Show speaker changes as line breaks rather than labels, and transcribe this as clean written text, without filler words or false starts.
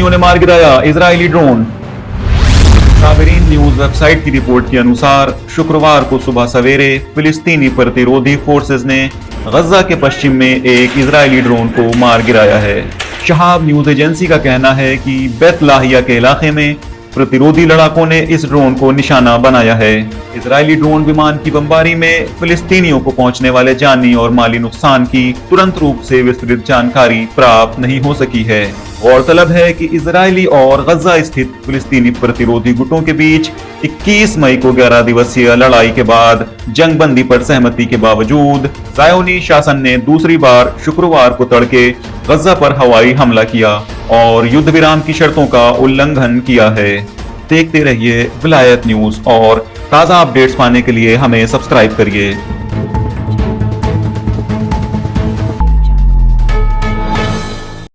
फिलिस्तीनियों ने मार गिराया इजरायली ड्रोन। साबरीन न्यूज वेबसाइट की रिपोर्ट के अनुसार शुक्रवार को सुबह सवेरे फिलिस्तीनी प्रतिरोधी फोर्सेस ने गजा के पश्चिम में एक इजरायली ड्रोन को मार गिराया है। शहाब न्यूज एजेंसी का कहना है कि बैतलाहिया के इलाके में प्रतिरोधी लड़ाकों ने इस ड्रोन को निशाना बनाया है। इजरायली ड्रोन विमान की बमबारी में फिलिस्तीनियों को पहुंचने वाले जानी और माली नुकसान की तुरंत रूप से विस्तृत जानकारी प्राप्त नहीं हो सकी है। गौरतलब है कि इजरायली और गजा स्थित फिलिस्तीनी प्रतिरोधी गुटों के बीच 21 मई को 11 दिवसीय लड़ाई के बाद जंगबंदी पर सहमति के बावजूद ज़ायोनी शासन ने दूसरी बार शुक्रवार को तड़के गजा पर हवाई हमला किया और युद्ध विराम की शर्तों का उल्लंघन किया है। देखते रहिए विलायत न्यूज और ताज़ा अपडेट्स पाने के लिए हमें सब्सक्राइब करिए।